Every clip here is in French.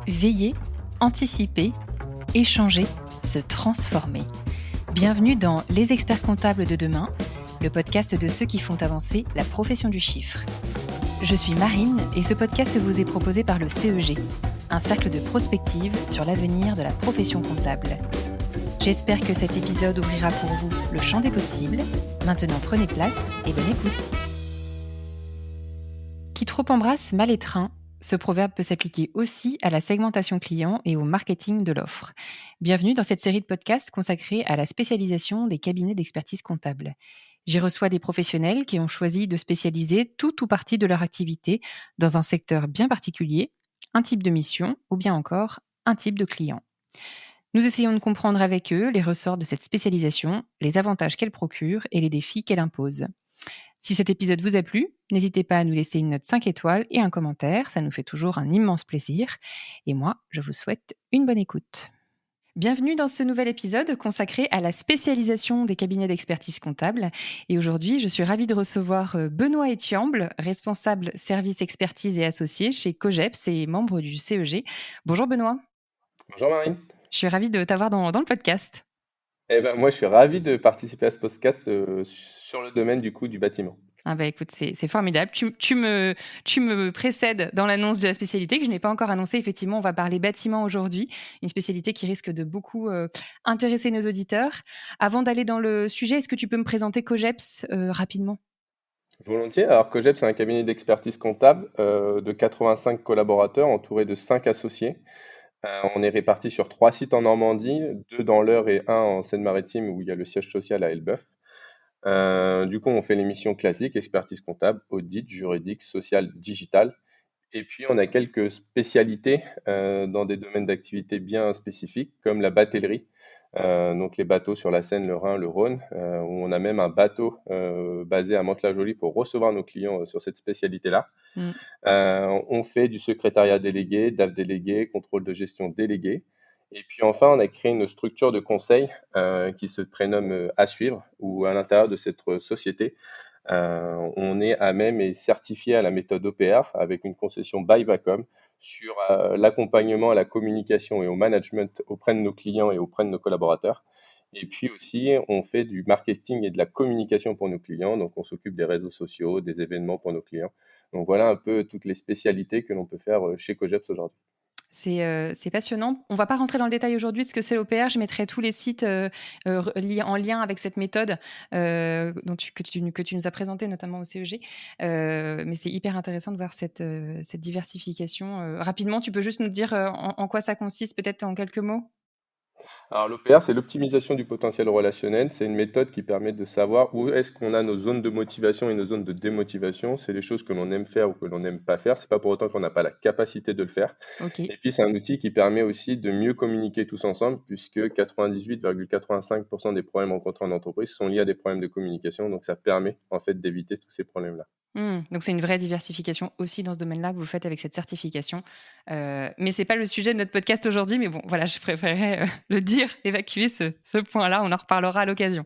Veiller, anticiper, échanger, se transformer. Bienvenue dans Les experts comptables de demain, le podcast de ceux qui font avancer la profession du chiffre. Je suis Marine et ce podcast vous est proposé par le CEG, un cercle de prospective sur l'avenir de la profession comptable. J'espère que cet épisode ouvrira pour vous le champ des possibles. Maintenant, prenez place et bonne écoute. Qui trop embrasse, mal étreint. Ce proverbe peut s'appliquer aussi à la segmentation client et au marketing de l'offre. Bienvenue dans cette série de podcasts consacrée à la spécialisation des cabinets d'expertise comptable. J'y reçois des professionnels qui ont choisi de spécialiser tout ou partie de leur activité dans un secteur bien particulier, un type de mission ou bien encore un type de client. Nous essayons de comprendre avec eux les ressorts de cette spécialisation, les avantages qu'elle procure et les défis qu'elle impose. Si cet épisode vous a plu, n'hésitez pas à nous laisser une note 5 étoiles et un commentaire, ça nous fait toujours un immense plaisir. Et moi, je vous souhaite une bonne écoute. Bienvenue dans ce nouvel épisode consacré à la spécialisation des cabinets d'expertise comptable. Et aujourd'hui, je suis ravie de recevoir Benoît Etiamble, responsable service expertise et associé chez Cogeps et membre du CEG. Bonjour Benoît. Bonjour Marine. Je suis ravie de t'avoir dans le podcast. Moi, je suis ravi de participer à ce podcast sur le domaine du bâtiment. Ah bah écoute, c'est formidable. Tu me précèdes dans l'annonce de la spécialité que je n'ai pas encore annoncée. Effectivement, on va parler bâtiment aujourd'hui, une spécialité qui risque de beaucoup intéresser nos auditeurs. Avant d'aller dans le sujet, est-ce que tu peux me présenter Cogeps rapidement ? Volontiers. Alors, Cogeps, c'est un cabinet d'expertise comptable de 85 collaborateurs entourés de 5 associés. On est répartis sur 3 sites en Normandie, 2 dans l'Eure et 1 en Seine-Maritime où il y a le siège social à Elbeuf. Du coup, on fait les missions classiques, expertise comptable, audit, juridique, social, digital. Et puis, on a quelques spécialités dans des domaines d'activité bien spécifiques, comme la batellerie, donc les bateaux sur la Seine, le Rhin, le Rhône, où on a même un bateau basé à Mantes-la-Jolie pour recevoir nos clients sur cette spécialité-là. On fait du secrétariat délégué, DAF délégué, contrôle de gestion délégué. Et puis enfin, on a créé une structure de conseil qui se prénomme À Suivre, où à l'intérieur de cette société, on est à même et certifié à la méthode OPR avec une concession by Bacom sur l'accompagnement à la communication et au management auprès de nos clients et auprès de nos collaborateurs. Et puis aussi, on fait du marketing et de la communication pour nos clients. Donc, on s'occupe des réseaux sociaux, des événements pour nos clients. Donc, voilà un peu toutes les spécialités que l'on peut faire chez Cogeps aujourd'hui. C'est passionnant. On ne va pas rentrer dans le détail aujourd'hui de ce que c'est l'OPR. Je mettrai tous les sites en lien avec cette méthode que tu nous as présentée, notamment au CEG. Mais c'est hyper intéressant de voir cette diversification. Rapidement, tu peux juste nous dire en quoi ça consiste, peut-être en quelques mots ? Alors, l'OPR, c'est l'optimisation du potentiel relationnel. C'est une méthode qui permet de savoir où est-ce qu'on a nos zones de motivation et nos zones de démotivation. C'est les choses que l'on aime faire ou que l'on n'aime pas faire. C'est pas pour autant qu'on n'a pas la capacité de le faire. Ok. Et puis, c'est un outil qui permet aussi de mieux communiquer tous ensemble, puisque 98,85% des problèmes rencontrés en entreprise sont liés à des problèmes de communication. Donc, ça permet en fait d'éviter tous ces problèmes-là. Donc c'est une vraie diversification aussi dans ce domaine-là que vous faites avec cette certification. Mais c'est pas le sujet de notre podcast aujourd'hui, mais bon, voilà, je préférais le dire, évacuer ce point-là, on en reparlera à l'occasion.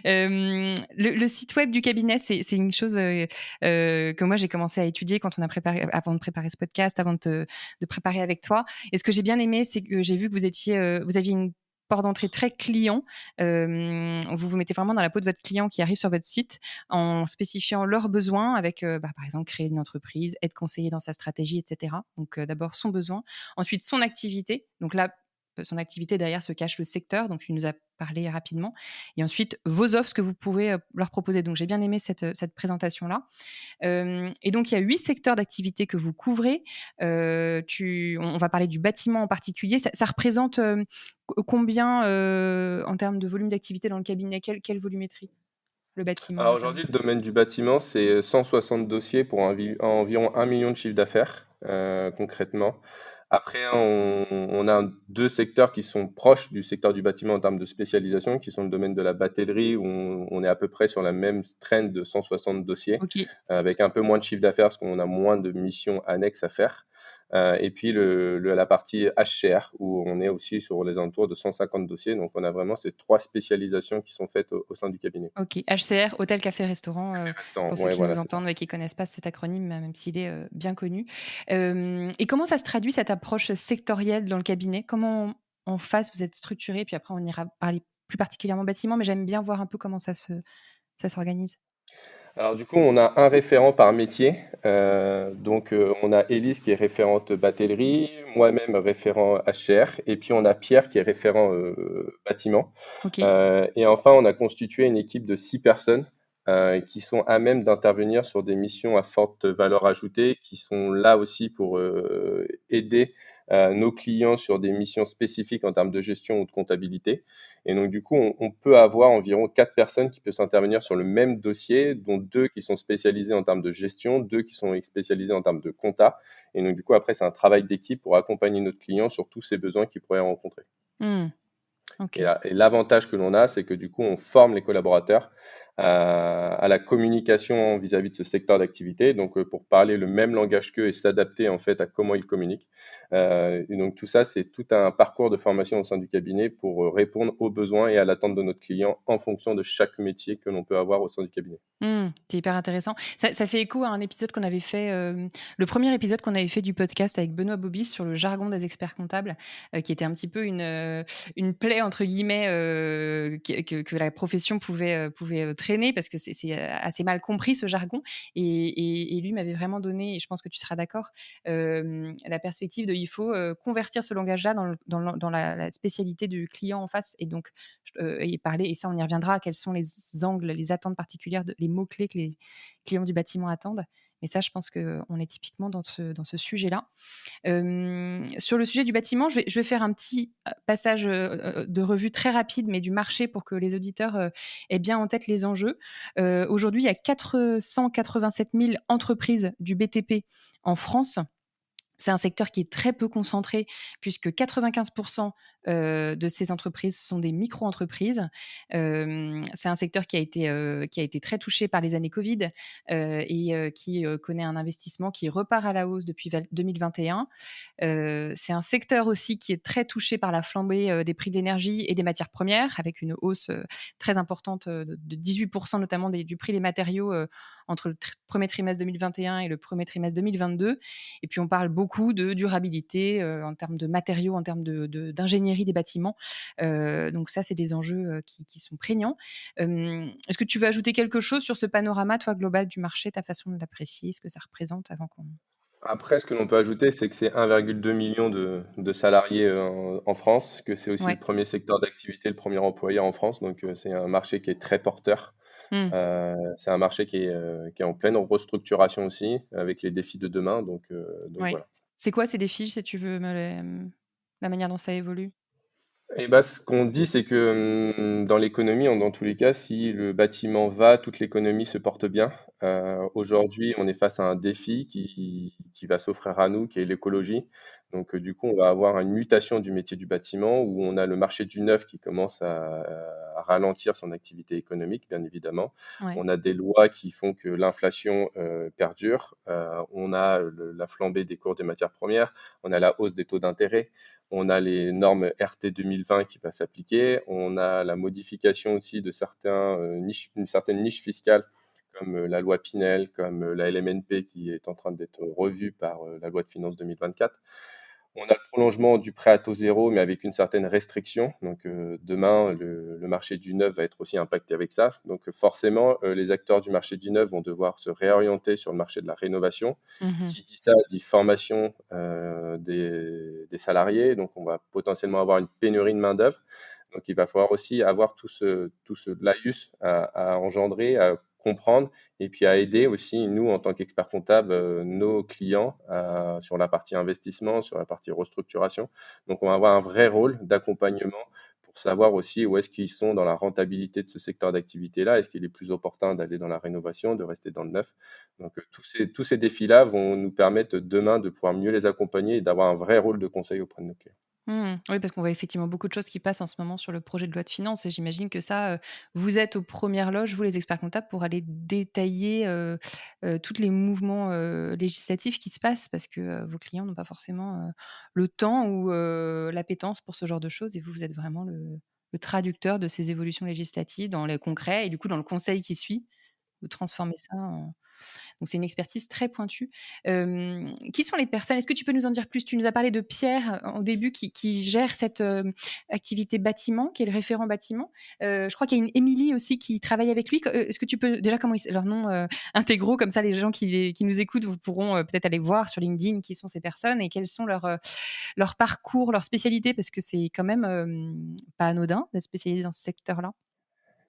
Le site web du cabinet, c'est une chose que moi j'ai commencé à étudier quand on a préparé, avant de préparer ce podcast, avant de préparer avec toi. Et ce que j'ai bien aimé, c'est que j'ai vu que vous aviez une port d'entrée très client. Vous vous mettez vraiment dans la peau de votre client qui arrive sur votre site en spécifiant leurs besoins avec, par exemple, créer une entreprise, être conseillé dans sa stratégie, etc. Donc, d'abord son besoin. Ensuite, son activité. Donc là, son activité, derrière se cache le secteur. Donc, tu nous as parlé rapidement. Et ensuite, vos offres, ce que vous pouvez leur proposer. Donc, j'ai bien aimé cette présentation-là. Et donc, il y a 8 secteurs d'activité que vous couvrez. On va parler du bâtiment en particulier. Ça représente combien en termes de volume d'activité dans le cabinet ? Quelle volumétrie, le bâtiment Alors notamment ? aujourd'hui, le domaine du bâtiment, c'est 160 dossiers pour environ 1 million de chiffre d'affaires, concrètement. Après, on a 2 secteurs qui sont proches du secteur du bâtiment en termes de spécialisation, qui sont le domaine de la batellerie, où on est à peu près sur la même trend de 160 dossiers, Ok. avec un peu moins de chiffre d'affaires parce qu'on a moins de missions annexes à faire. et puis la partie HCR, où on est aussi sur les alentours de 150 dossiers. Donc, on a vraiment ces trois spécialisations qui sont faites au sein du cabinet. OK. HCR, hôtel, café, restaurant, Restaurant, pour ceux ouais, qui voilà, nous c'est ça. entendent et qui connaissent pas cet acronyme, même s'il est, bien connu. Et comment ça se traduit cette approche sectorielle dans le cabinet? Comment en face vous êtes structuré? Puis après on ira parler plus particulièrement bâtiment, mais j'aime bien voir un peu comment ça s'organise. Alors du coup, on a un référent par métier. Donc on a Élise qui est référente batellerie, moi-même référent HR, et puis on a Pierre qui est référent bâtiment. OK. Et enfin, on a constitué une équipe de 6 personnes qui sont à même d'intervenir sur des missions à forte valeur ajoutée, qui sont là aussi pour aider nos clients sur des missions spécifiques en termes de gestion ou de comptabilité. Et donc, du coup, on peut avoir environ 4 personnes qui peuvent intervenir sur le même dossier, dont 2 qui sont spécialisées en termes de gestion, 2 qui sont spécialisées en termes de compta. Et donc, du coup, après, c'est un travail d'équipe pour accompagner notre client sur tous ces besoins qu'il pourrait rencontrer. Mmh. Et, OK. l'avantage que l'on a, c'est que du coup, on forme les collaborateurs à la communication vis-à-vis de ce secteur d'activité, donc pour parler le même langage qu'eux et s'adapter en fait à comment ils communiquent. Et donc tout ça, c'est tout un parcours de formation au sein du cabinet pour répondre aux besoins et à l'attente de notre client en fonction de chaque métier que l'on peut avoir au sein du cabinet. Mmh, c'est hyper intéressant. Ça fait écho à un épisode qu'on avait fait, le premier épisode qu'on avait fait du podcast avec Benoît Bobis sur le jargon des experts comptables, qui était un petit peu une «plaie» entre guillemets, que la profession pouvait traîner parce que c'est assez mal compris ce jargon et lui m'avait vraiment donné et je pense que tu seras d'accord, la perspective de il faut, convertir ce langage-là dans la spécialité du client en face et donc et parler et ça on y reviendra, quels sont les angles, les attentes particulières, les mots-clés que les clients du bâtiment attendent. Mais ça, je pense qu'on est typiquement dans ce sujet-là. Sur le sujet du bâtiment, je vais faire un petit passage de revue très rapide, mais du marché pour que les auditeurs aient bien en tête les enjeux. Aujourd'hui, il y a 487 000 entreprises du BTP en France. C'est un secteur qui est très peu concentré puisque 95 de ces entreprises sont des micro-entreprises. C'est un secteur qui a été très touché par les années covid, et qui, connaît un investissement qui repart à la hausse depuis 2021. C'est un secteur aussi qui est très touché par la flambée, des prix de l'énergie et des matières premières avec une hausse, très importante, de 18 notamment du prix des matériaux, entre le 1er trimestre 2021 et le 1er trimestre 2022. Et puis on parle beaucoup de durabilité, en termes de matériaux, en termes d'ingénierie des bâtiments. Donc ça, c'est des enjeux, qui sont prégnants. Est-ce que tu veux ajouter quelque chose sur ce panorama, toi, global du marché, ta façon de l'apprécier, ce que ça représente avant qu'on Après, ce que l'on peut ajouter, c'est que c'est 1,2 million de salariés en France, que c'est aussi le ouais. premier secteur d'activité, le premier employeur en France. Donc, c'est un marché qui est très porteur. Mmh. C'est un marché qui est en pleine restructuration aussi, avec les défis de demain. Donc Ouais. voilà. C'est quoi ces défis, si tu veux la manière dont ça évolue? Et bah, ce qu'on dit, c'est que dans l'économie, dans tous les cas, si le bâtiment va, toute l'économie se porte bien. Aujourd'hui, on est face à un défi qui va s'offrir à nous, qui est l'écologie. Donc, du coup, on va avoir une mutation du métier du bâtiment où on a le marché du neuf qui commence à ralentir son activité économique, bien évidemment. Ouais. On a des lois qui font que l'inflation perdure. On a la flambée des cours des matières premières. On a la hausse des taux d'intérêt. On a les normes RT 2020 qui va s'appliquer. On a la modification aussi de une certaine niche fiscale, comme la loi Pinel, comme la LMNP qui est en train d'être revue par la loi de finances 2024. On a le prolongement du prêt à taux zéro, mais avec une certaine restriction. Donc, demain, le marché du neuf va être aussi impacté avec ça. Donc, forcément, les acteurs du marché du neuf vont devoir se réorienter sur le marché de la rénovation. Mmh. Qui dit ça dit formation des salariés. Donc, on va potentiellement avoir une pénurie de main-d'œuvre. Donc, il va falloir aussi avoir tout ce laïus à engendrer, à comprendre et puis à aider aussi, nous, en tant qu'experts comptables, nos clients sur la partie investissement, sur la partie restructuration. Donc, on va avoir un vrai rôle d'accompagnement pour savoir aussi où est-ce qu'ils sont dans la rentabilité de ce secteur d'activité-là. Est-ce qu'il est plus opportun d'aller dans la rénovation, de rester dans le neuf? Donc, tous ces défis-là vont nous permettre demain de pouvoir mieux les accompagner et d'avoir un vrai rôle de conseil auprès de nos clients. Mmh. Oui, parce qu'on voit effectivement beaucoup de choses qui passent en ce moment sur le projet de loi de finances et j'imagine que ça, vous êtes aux premières loges, vous les experts comptables, pour aller détailler, toutes les mouvements, législatifs qui se passent parce que, vos clients n'ont pas forcément, le temps ou, l'appétence pour ce genre de choses et vous, vous êtes vraiment le traducteur de ces évolutions législatives dans le concret et du coup dans le conseil qui suit, vous transformez ça en donc c'est une expertise très pointue. Qui sont les personnes est-ce que tu peux nous en dire plus? Tu nous as parlé de Pierre, au début qui gère cette, activité bâtiment, qui est le référent bâtiment. Je crois qu'il y a une Émilie aussi qui travaille avec lui. Est-ce que tu peux déjà comment ils leurs noms, intégraux comme ça les gens qui nous écoutent, vous pourront, peut-être aller voir sur LinkedIn qui sont ces personnes et quels sont leurs parcours, leurs spécialités? Parce que c'est quand même, pas anodin d'être spécialisé dans ce secteur-là.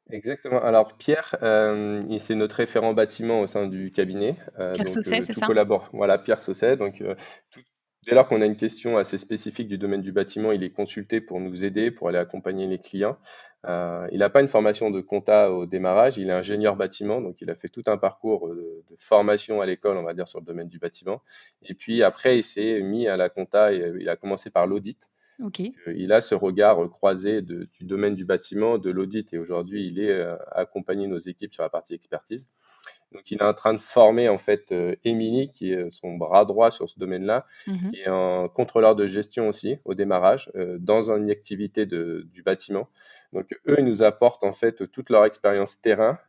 Exactement. Alors Pierre, c'est notre référent bâtiment au sein du cabinet, Pierre Sausset, c'est tout ça? collabore. Voilà, Pierre Sausset, tout dès lors qu'on a une question assez spécifique du domaine du bâtiment, il est consulté pour nous aider, pour aller accompagner les clients. Il n'a pas une formation de compta au démarrage, il est ingénieur bâtiment, donc il a fait tout un parcours, de formation à l'école, on va dire, sur le domaine du bâtiment et puis après, il s'est mis à la compta et il a commencé par l'audit. OK. Il a ce regard croisé du domaine du bâtiment, de l'audit et aujourd'hui, il est accompagné nos équipes sur la partie expertise. Donc, il est en train de former en fait Émilie, qui est son bras droit sur ce domaine-là, Mmh. qui est un contrôleur de gestion aussi au démarrage dans une activité du bâtiment. Donc, eux, ils nous apportent en fait toute leur expérience terrain,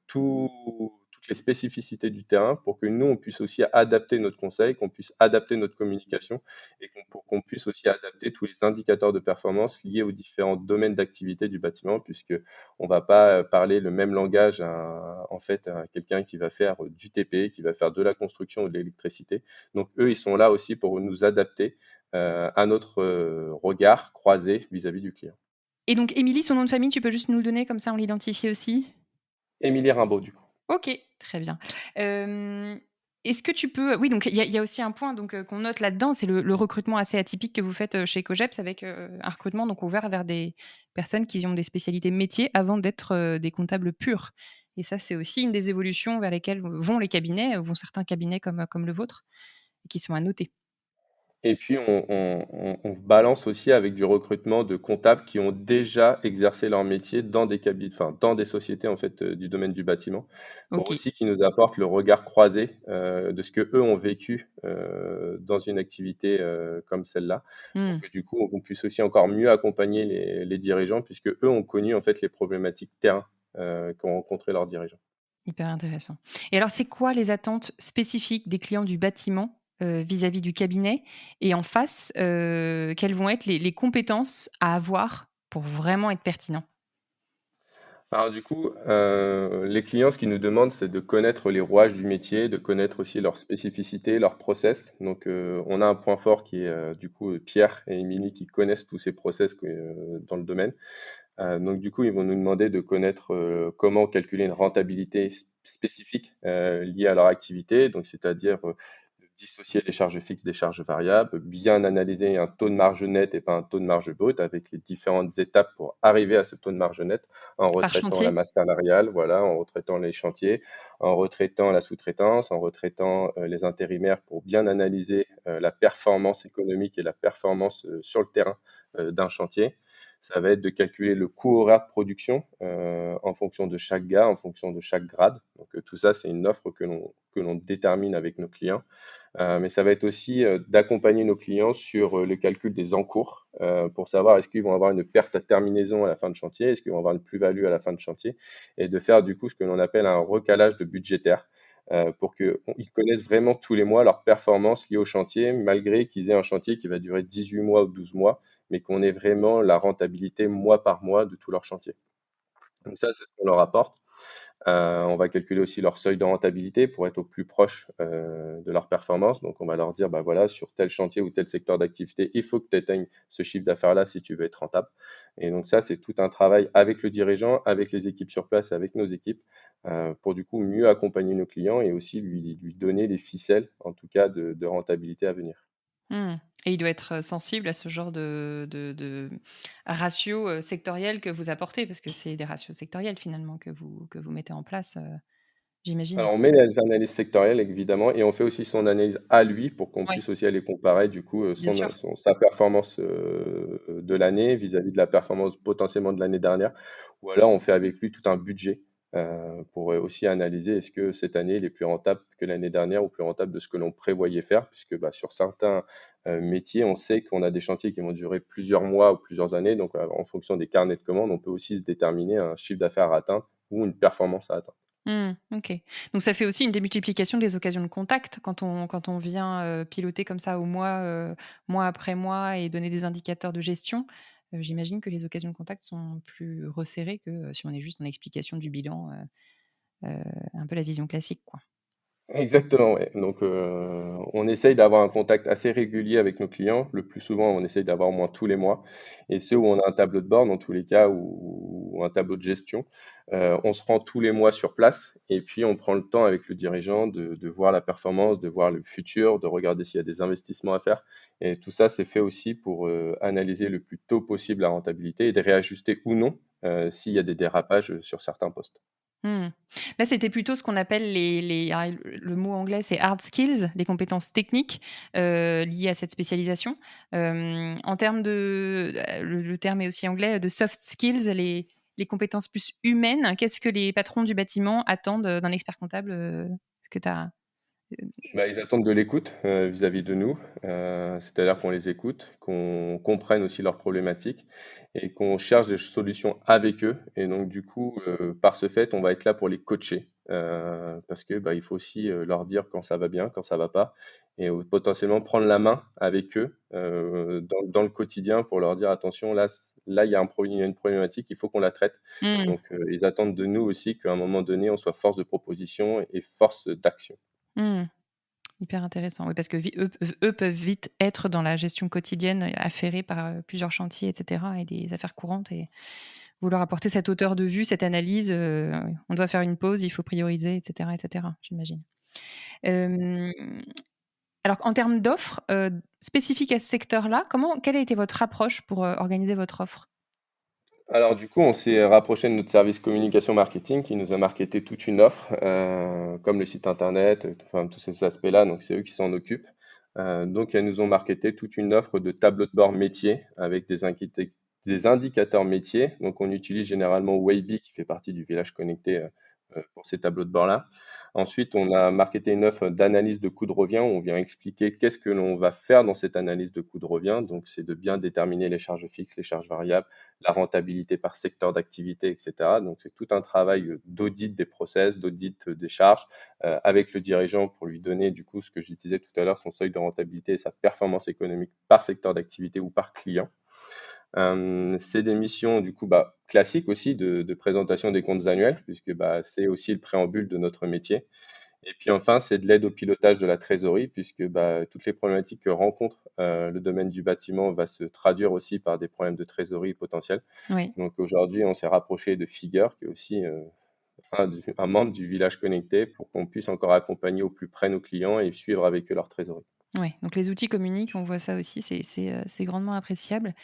toutes les spécificités du terrain pour que nous, on puisse aussi adapter notre conseil, qu'on puisse adapter notre communication et pour qu'on puisse aussi adapter tous les indicateurs de performance liés aux différents domaines d'activité du bâtiment, puisque on va pas parler le même langage en fait, à quelqu'un qui va faire du TP, qui va faire de la construction ou de l'électricité. Donc eux, ils sont là aussi pour nous adapter, à notre, regard croisé vis-à-vis du client. Et donc Émilie, son nom de famille, tu peux juste nous le donner comme ça on l'identifie aussi? Émilie Rimbaud, du coup. OK, très bien. Hem, est-ce que tu peux oui, donc il y a aussi un point donc qu'on note là-dedans, c'est le recrutement assez atypique que vous faites, chez Cogeps avec, un recrutement donc ouvert vers des personnes qui ont des spécialités métiers avant d'être, des comptables purs et ça, c'est aussi une des évolutions vers lesquelles vont les cabinets, vont certains cabinets comme le vôtre et qui sont à noter. Et puis on balance aussi avec du recrutement de comptables qui ont déjà exercé leur métier dans des cabinets, enfin, dans des sociétés en fait, du domaine du bâtiment, pour OK. aussi qu'ils nous apportent le regard croisé, de ce qu'eux ont vécu, dans une activité, comme celle-là. Pour Mmh. que du coup, on puisse aussi encore mieux accompagner les dirigeants puisque eux ont connu en fait les problématiques terrain, qu'ont rencontré leurs dirigeants. Hyper intéressant. Et alors, c'est quoi les attentes spécifiques des clients du bâtiment, vis-à-vis du cabinet? Et en face, quelles vont être les compétences à avoir pour vraiment être pertinent? Alors du coup, les clients, ce qu'ils nous demandent, c'est de connaître les rouages du métier, de connaître aussi leurs spécificités, leurs process. Donc, on a un point fort qui est, du coup, Pierre et Émilie qui connaissent tous ces process dans le domaine. Donc du coup, ils vont nous demander de connaître, comment calculer une rentabilité spécifique, liée à leur activité. Donc c'est-à-dire, de dissocier les charges fixes des charges variables, bien analyser un taux de marge net et pas un taux de marge brut avec les différentes étapes pour arriver à ce taux de marge net, en Par retraitant la chantier? masse salariale, voilà, en retraitant les chantiers, en retraitant la sous-traitance, en retraitant, les intérimaires pour bien analyser, la performance économique et la performance, sur le terrain, d'un chantier. Ça va être de calculer le coût horaire de production, en fonction de chaque gars, en fonction de chaque grade. Donc, tout ça, c'est une offre que l'on détermine avec nos clients. Mais ça va être aussi, d'accompagner nos clients sur, le calcul des encours, pour savoir est-ce qu'ils vont avoir une perte à terminaison à la fin de chantier? Est-ce qu'ils vont avoir une plus-value à la fin de chantier? Et de faire du coup ce que l'on appelle un recalage de budgétaire, pour qu'ils connaissent vraiment tous les mois leurs performances liées au chantier, malgré qu'ils aient un chantier qui va durer 18 mois ou 12 mois, mais qu'on ait vraiment la rentabilité mois par mois de tout leur chantier. Donc ça, c'est ce qu'on leur apporte. On va calculer aussi leur seuil de rentabilité pour être au plus proche, de leur performance. Donc on va leur dire: «Bah, voilà, sur tel chantier ou tel secteur d'activité, il faut que tu atteignes ce chiffre d'affaires-là si tu veux être rentable» et donc ça, c'est tout un travail avec le dirigeant, avec les équipes sur place, avec nos équipes, pour du coup mieux accompagner nos clients et aussi lui donner les ficelles, en tout cas de rentabilité à venir. Mmh. Et il doit être, sensible à ce genre de ratios, sectoriels que vous apportez? Parce que c'est des ratios sectoriels finalement que vous mettez en place, j'imagine? Alors, on met les analyses sectorielles évidemment et on fait aussi son analyse à lui pour qu'on Ouais, puisse aussi aller comparer du coup, bien sûr. sa performance, de l'année vis-à-vis de la performance potentiellement de l'année dernière. Ou alors on fait avec lui tout un budget, pour, aussi analyser est-ce que cette année il est plus rentable que l'année dernière ou plus rentable de ce que l'on prévoyait faire? Puisque, bah, sur certains, métiers, on sait qu'on a des chantiers qui vont durer plusieurs mois ou plusieurs années donc, en fonction des carnets de commandes, on peut aussi se déterminer un chiffre d'affaires à atteindre ou une performance à atteindre. Mmh, OK. Donc ça fait aussi une démultiplication des occasions de contact quand on vient, piloter comme ça au mois, mois après mois et donner des indicateurs de gestion. J'imagine que les occasions de contact sont plus resserrées que, si on est juste en explication du bilan, un peu la vision classique, quoi. Exactement, ouais. Donc, on essaye d'avoir un contact assez régulier avec nos clients. Le plus souvent, on essaye d'avoir au moins tous les mois et ceux où on a un tableau de bord, dans tous les cas, ou un tableau de gestion, on se rend tous les mois sur place et puis on prend le temps avec le dirigeant de voir la performance, de voir le futur, de regarder s'il y a des investissements à faire et tout ça, c'est fait aussi pour, analyser le plus tôt possible la rentabilité et de réajuster ou non, s'il y a des dérapages, sur certains postes. Mmh. Là, c'était plutôt ce qu'on appelle le mot anglais, c'est hard skills, les compétences techniques, liées à cette spécialisation. En termes de le terme est aussi anglais, de soft skills, les compétences plus humaines. Qu'est-ce que les patrons du bâtiment attendent, d'un expert comptable, est-ce que tu as Bah, ils attendent de l'écoute, vis-à-vis de nous, c'est-à-dire qu'on les écoute, qu'on comprenne aussi leurs problématiques et qu'on cherche des solutions avec eux et donc du coup, par ce fait, on va être là pour les coacher, parce que, bah, il faut aussi, leur dire quand ça va bien, quand ça va pas et potentiellement prendre la main avec eux, dans le quotidien pour leur dire: «Attention là, il y a une problématique, il faut qu'on la traite». mmh, Donc, ils attendent de nous aussi qu'à un moment donné, on soit force de proposition et force d'action. mmh, hyper intéressant. Oui, parce que eux peuvent vite être dans la gestion quotidienne, affairés par, plusieurs chantiers et cetera et des affaires courantes et vous leur apportez cette hauteur de vue, cette analyse, on doit faire une pause, il faut prioriser et cetera, j'imagine. Hem, alors en termes d'offres, spécifiques à ce secteur-là, quelle a été votre approche pour, organiser votre offre? Alors du coup, on s'est rapproché de notre service communication marketing qui nous a marketé toute une offre, comme le site internet, enfin tous ces aspects-là, donc c'est eux qui s'en occupent. Donc elles nous ont marketé toute une offre de tableau de bord métier avec des indicateurs métiers. Donc on utilise généralement Waybill qui fait partie du village connecté, pour ces tableaux de bord-là. Ensuite, on a marketé une offre d'analyse de coût de revient où on vient expliquer qu'est-ce que l'on va faire dans cette analyse de coût de revient. Donc c'est de bien déterminer les charges fixes, les charges variables, la rentabilité par secteur d'activité, et cetera. Donc c'est tout un travail, d'audit des process, d'audit, des charges, avec le dirigeant pour lui donner du coup ce que je disais tout à l'heure, son seuil de rentabilité et sa performance économique par secteur d'activité ou par client. C'est des missions du coup, bah, classiques aussi de présentation des comptes annuels puisque, bah, c'est aussi le préambule de notre métier et puis enfin, c'est de l'aide au pilotage de la trésorerie puisque, bah, toutes les problématiques que rencontre, le domaine du bâtiment va se traduire aussi par des problèmes de trésorerie potentiels. Oui. Donc aujourd'hui, on s'est rapproché de Figure qui est aussi, un membre du village connecté pour qu'on puisse encore accompagner au plus près nos clients et suivre avec eux leur trésorerie. Ouais, donc les outils communiquent, on voit ça aussi, c'est grandement appréciable.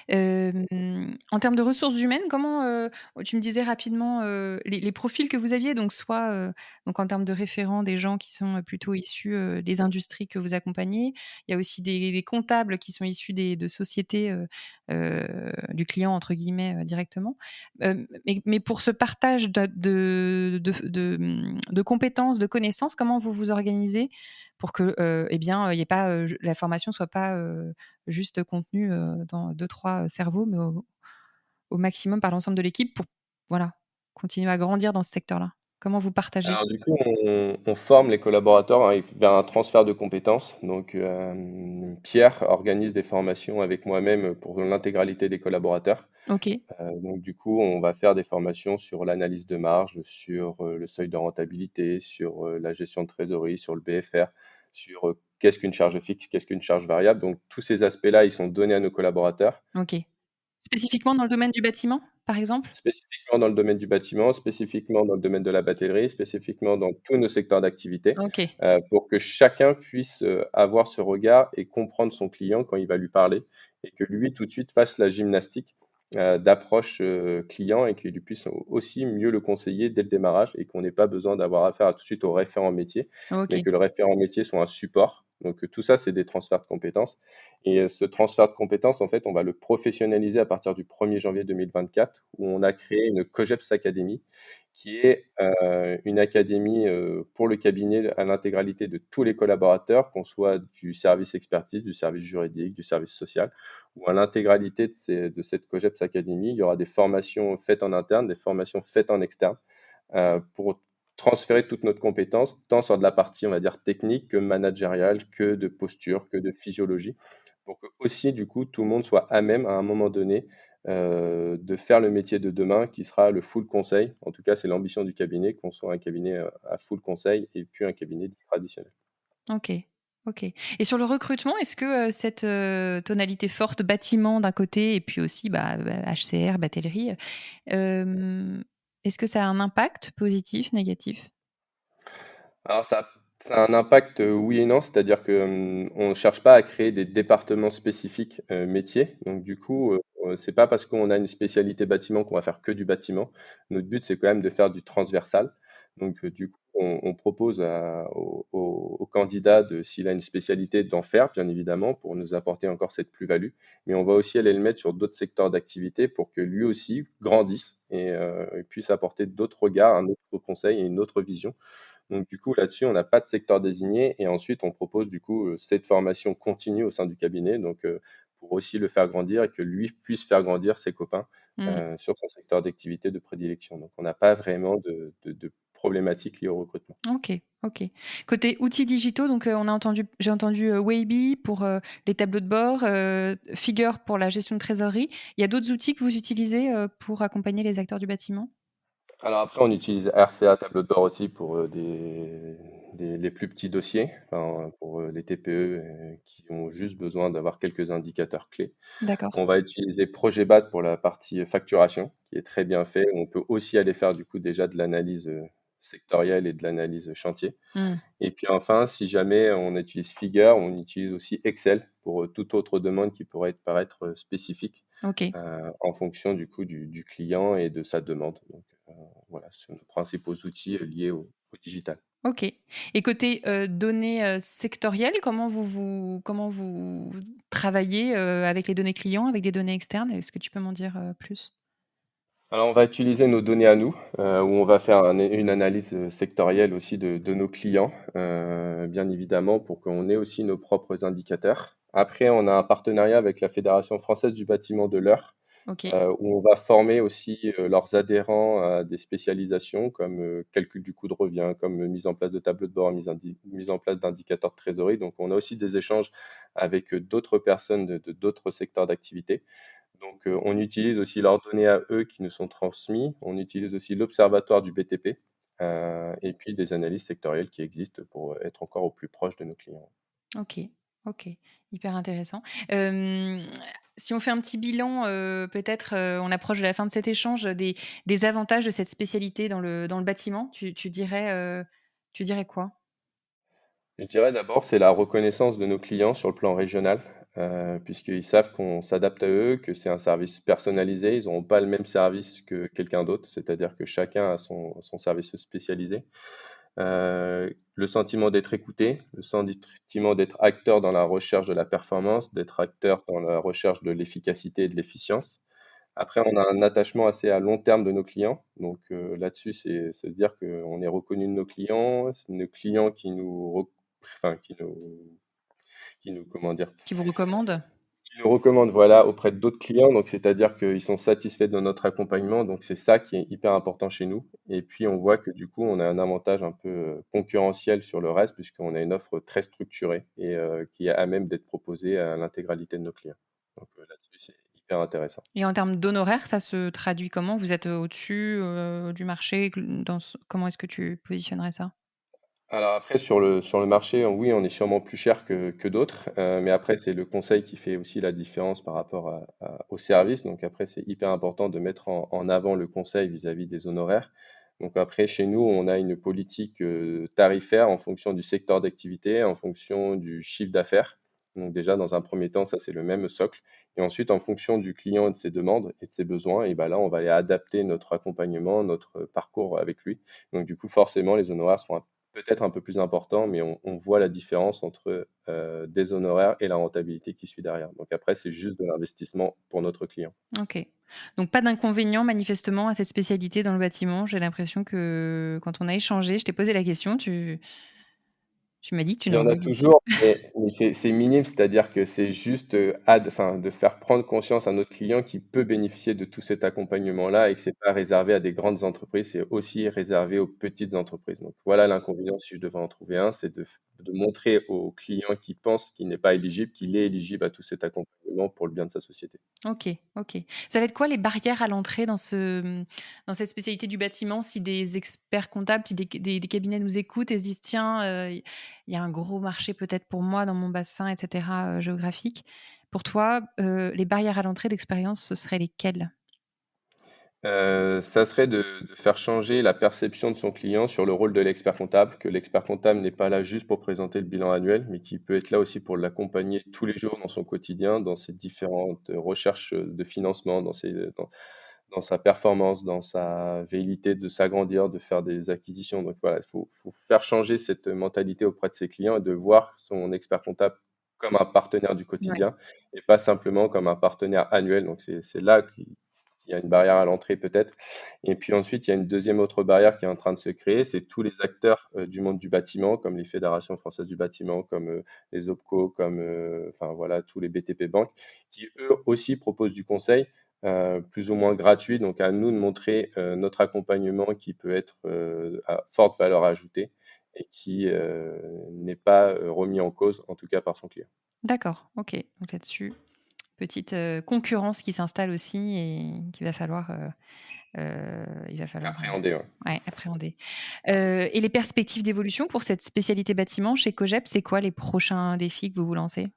En termes de ressources humaines, tu me disais rapidement, les profils que vous aviez, donc soit, donc en termes de référents, des gens qui sont, plutôt issus, des industries que vous accompagnez. Il y a aussi des comptables qui sont issus de sociétés, «du client» entre guillemets, directement. Mais pour ce partage de compétences, de connaissances, comment vous vous organisez pour que, eh bien, il y ait pas, la formation soit pas, juste contenu, dans deux-trois cerveaux, mais au maximum par l'ensemble de l'équipe pour, voilà, continuer à grandir dans ce secteur-là. Comment vous partagez? Alors du coup, on forme les collaborateurs, hein, vers un transfert de compétences. Donc, Pierre organise des formations avec moi-même pour l'intégralité des collaborateurs. OK, Donc du coup, on va faire des formations sur l'analyse de marge, sur, le seuil de rentabilité, sur, la gestion de trésorerie, sur le BFR, sur, qu'est-ce qu'une charge fixe, qu'est-ce qu'une charge variable. Donc tous ces aspects-là, ils sont donnés à nos collaborateurs. OK. Spécifiquement dans le domaine du bâtiment, par exemple? Spécifiquement dans le domaine du bâtiment, spécifiquement dans le domaine de la batellerie, spécifiquement dans tous nos secteurs d'activité, OK. pour que chacun puisse, avoir ce regard et comprendre son client quand il va lui parler et que lui, tout de suite, fasse la gymnastique d'approche client et qu'il puisse aussi mieux le conseiller dès le démarrage et qu'on n'ait pas besoin d'avoir affaire tout de suite au référent métier, mais OK. que le référent métier soit un support. Donc tout ça, c'est des transferts de compétences. Et ce transfert de compétences, en fait, on va le professionnaliser à partir du 1er janvier 2024, où on a créé une COGEPS Academy, qui est une académie pour le cabinet à l'intégralité de tous les collaborateurs, qu'on soit du service expertise, du service juridique, du service social, ou à l'intégralité de cette COGEPS Academy. Il y aura des formations faites en interne, des formations faites en externe, pour transférer toute notre compétence, tant sur de la partie, on va dire, technique que managériale, que de posture, que de physiologie, pour que aussi, du coup, tout le monde soit à même, à un moment donné, de faire le métier de demain qui sera le full conseil. En tout cas, c'est l'ambition du cabinet, qu'on soit un cabinet à full conseil et puis un cabinet dit traditionnel. OK. OK. Et sur le recrutement, est-ce que, cette, tonalité forte bâtiment d'un côté et puis aussi, HCR, batellerie, hem, est-ce que ça a un impact positif, négatif? Alors ça a un impact, oui et non, c'est-à-dire que, on ne cherche pas à créer des départements spécifiques, métiers. Donc du coup, c'est pas parce qu'on a une spécialité bâtiment qu'on va faire que du bâtiment. Notre but, c'est quand même de faire du transversal. Donc du coup, on propose au candidat de s'il a une spécialité, d'en faire, bien évidemment, pour nous apporter encore cette plus-value. Mais on va aussi aller le mettre sur d'autres secteurs d'activité pour que lui aussi grandisse et puisse apporter d'autres regards, un autre conseil et une autre vision. Donc du coup, là-dessus, on n'a pas de secteur désigné et ensuite on propose du coup, cette formation continue au sein du cabinet, donc pour aussi le faire grandir et que lui puisse faire grandir ses copains, Mmh. sur son secteur d'activité de prédilection. Donc on n'a pas vraiment de problématiques liées au recrutement. OK, OK. Côté outils digitaux, donc, j'ai entendu, Waybe pour, les tableaux de bord, Figure pour la gestion de trésorerie. Il y a d'autres outils que vous utilisez, pour accompagner les acteurs du bâtiment? Alors après, on utilise RCA Tableau de bord aussi pour, les plus petits dossiers, enfin, pour, les TPE, qui ont juste besoin d'avoir quelques indicateurs clés. D'accord. On va utiliser Progetbat pour la partie facturation, qui est très bien fait. On peut aussi aller faire du coup déjà de l'analyse, sectorielle et de l'analyse chantier. Mmh. Et puis enfin, si jamais on utilise Figure, on utilise aussi Excel pour, toute autre demande qui pourrait paraître, spécifique, OK, en fonction du coup du client et de sa demande. Donc, voilà, ce sont nos principaux outils, liés au digital. OK. Et côté, données, sectorielles, comment vous travaillez, avec les données clients, avec des données externes? Est-ce que tu peux m'en dire, plus? Alors, on va utiliser nos données à nous, où on va faire une analyse, sectorielle aussi de nos clients, bien évidemment, pour qu'on ait aussi nos propres indicateurs. Après, on a un partenariat avec la Fédération française du bâtiment de l'Eure, OK. où on va former aussi, leurs adhérents à des spécialisations comme, calcul du coût de revient, comme, mise en place de tableaux de bord, mise en place d'indicateurs de trésorerie. Donc on a aussi des échanges avec, d'autres personnes de d'autres secteurs d'activité. Donc, on utilise aussi leurs données à eux qui nous sont transmis. On utilise aussi l'observatoire du BTP, et puis des analyses sectorielles qui existent pour, être encore au plus proche de nos clients. OK, OK, hyper intéressant. Hem, Si on fait un petit bilan, peut-être, on approche de la fin de cet échange, des avantages de cette spécialité dans le bâtiment, tu dirais quoi? Je dirais d'abord, c'est la reconnaissance de nos clients sur le plan régional, puisqu'ils savent qu'on s'adapte à eux, que c'est un service personnalisé. Ils n'auront pas le même service que quelqu'un d'autre, c'est-à-dire que chacun a son service spécialisé. Le sentiment d'être écouté, le sentiment d'être acteur dans la recherche de la performance, d'être acteur dans la recherche de l'efficacité et de l'efficience. Après, on a un attachement assez à long terme de nos clients. Donc, là-dessus, c'est se dire qu'on est reconnu de nos clients. C'est nos clients enfin, qui nous comment dire? Qui vous recommandent? Qui nous recommandent, voilà, auprès d'autres clients. Donc, c'est-à-dire qu'ils sont satisfaits de notre accompagnement. Donc, c'est ça qui est hyper important chez nous. Et puis, on voit que du coup, on a un avantage un peu, concurrentiel sur le reste puisqu'on a une offre très structurée et qui est à même d'être proposée à l'intégralité de nos clients. Donc, là-dessus, c'est hyper intéressant. Et en termes d'honoraires, ça se traduit comment? Vous êtes, au-dessus, du marché, comment est-ce que tu positionnerais ça? Alors après sur le marché, oui, on est sûrement plus cher que d'autres, mais après c'est le conseil qui fait aussi la différence par rapport au service. Donc après, c'est hyper important de mettre en avant le conseil vis-à-vis des honoraires. Donc après, chez nous, on a une politique, tarifaire en fonction du secteur d'activité, en fonction du chiffre d'affaires. Donc déjà, dans un premier temps, ça, c'est le même socle. Et ensuite, en fonction du client et de ses demandes et de ses besoins, et ben là, on va aller adapter notre accompagnement, notre parcours avec lui. Donc du coup, forcément, les honoraires sont peut-être un peu plus importants, mais on voit la différence entre des honoraires et la rentabilité qui suit derrière. Donc après, c'est juste de l'investissement pour notre client. OK. Donc pas d'inconvénient manifestement à cette spécialité dans le bâtiment. J'ai l'impression que quand on a échangé, je t'ai posé la question, tu m'as dit que tu Il y n'en en a voyais toujours, mais c'est minime, c'est-à-dire que c'est juste, de faire prendre conscience à notre client qu'il peut bénéficier de tout cet accompagnement-là et que c'est pas réservé à des grandes entreprises, c'est aussi réservé aux petites entreprises. Donc voilà l'inconvénient, si je devais en trouver un, c'est de montrer au client qui pense qu'il n'est pas éligible, qu'il est éligible à tout cet accompagnement pour le bien de sa société. OK, OK. Ça va être quoi les barrières à l'entrée dans cette spécialité du bâtiment si des experts comptables, si des cabinets nous écoutent et se disent: «Tiens, il y a un gros marché peut-être pour moi dans mon bassin et cetera, géographique». Pour toi, les barrières à l'entrée d'expérience, ce seraient lesquelles? Ça serait de faire changer la perception de son client sur le rôle de l'expert comptable, que l'expert comptable n'est pas là juste pour présenter le bilan annuel, mais qui peut être là aussi pour l'accompagner tous les jours dans son quotidien, dans ses différentes recherches de financement, dans sa performance, dans sa velléité de s'agrandir, de faire des acquisitions. Donc voilà, il faut faire changer cette mentalité auprès de ses clients et de voir son expert comptable comme un partenaire du Ouais, quotidien et pas simplement comme un partenaire annuel. Donc c'est là qu'il y a une barrière à l'entrée peut-être. Et puis ensuite, il y a une deuxième autre barrière qui est en train de se créer, c'est tous les acteurs du monde du bâtiment, comme les fédérations françaises du bâtiment, comme les OPCO, comme enfin voilà, tous les BTP Banques, qui eux aussi proposent du conseil plus ou moins gratuit. Donc à nous de montrer notre accompagnement qui peut être à forte valeur ajoutée et qui n'est pas remis en cause, en tout cas par son client. d'accord, OK. Donc là-dessus, petite, concurrence qui s'installe aussi et qu'il va falloir, il va falloir, Appréhender, ouais. ouais, appréhender. Et les perspectives d'évolution pour cette spécialité bâtiment chez Cogep, c'est quoi les prochains défis que vous vous lancez?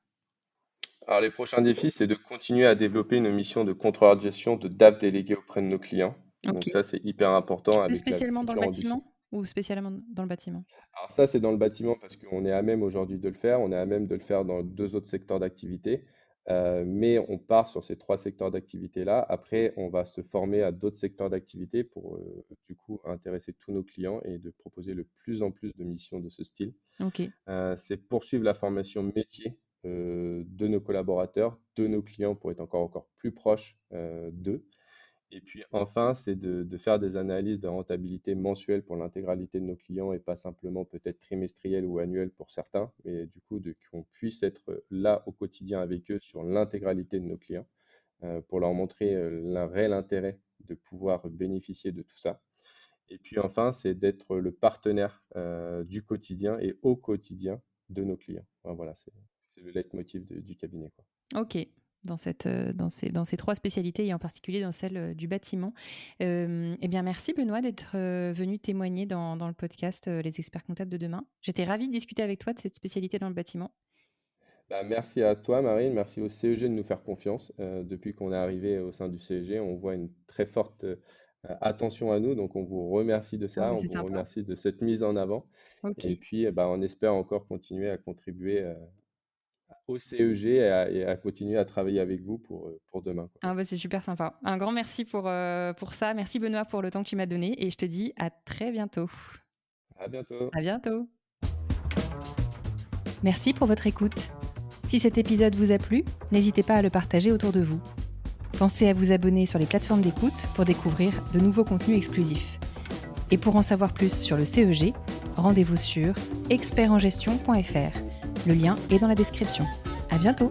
Alors les prochains défis, c'est de continuer à développer une mission de contrôleur de gestion, de DAF délégué auprès de nos clients. Donc OK. ça, c'est hyper important Pas avec la spécialement dans le future ambition. bâtiment ou spécialement dans le bâtiment? Alors ça, c'est dans le bâtiment parce qu'on est à même aujourd'hui de le faire. On est à même de le faire dans 2 autres secteurs d'activité, mais on part sur ces 3 secteurs d'activité-là. Après, on va se former à d'autres secteurs d'activité pour, du coup, intéresser tous nos clients et de proposer de plus en plus de missions de ce style. OK. C'est poursuivre la formation métier, de nos collaborateurs, de nos clients pour être encore plus proche, d'eux. Et puis enfin, c'est de faire des analyses de rentabilité mensuelles pour l'intégralité de nos clients et pas simplement peut-être trimestrielles ou annuelles pour certains, mais du coup qu'on puisse être là au quotidien avec eux sur l'intégralité de nos clients, pour leur montrer, le réel intérêt de pouvoir bénéficier de tout ça. Et puis enfin, c'est d'être le partenaire, du quotidien et au quotidien de nos clients. Enfin voilà, c'est le leitmotiv du cabinet, quoi. OK. Dans ces 3 spécialités et en particulier dans celle, du bâtiment. Et bien merci Benoît d'être, venu témoigner dans le podcast, Les experts comptables de demain. J'étais ravie de discuter avec toi de cette spécialité dans le bâtiment. Bah, merci à toi, Marine. Merci au CEG de nous faire confiance. Depuis qu'on est arrivé au sein du CEG, on voit une très forte attention à nous. Donc, on vous remercie de Ah ça. bah, On c'est vous sympa. remercie de cette mise en avant. Et OK. puis, bah, on espère encore continuer à contribuer au CEG et à continuer à travailler avec vous pour demain, quoi. Ah bah, c'est super sympa. Un grand merci pour ça. Merci Benoît pour le temps que tu m'as donné et je te dis à très bientôt. À bientôt. À bientôt. Merci pour votre écoute. Si cet épisode vous a plu, n'hésitez pas à le partager autour de vous. Pensez à vous abonner sur les plateformes d'écoute pour découvrir de nouveaux contenus exclusifs. Et pour en savoir plus sur le CEG, rendez-vous sur expertengestion.fr. Le lien est dans la description. À bientôt!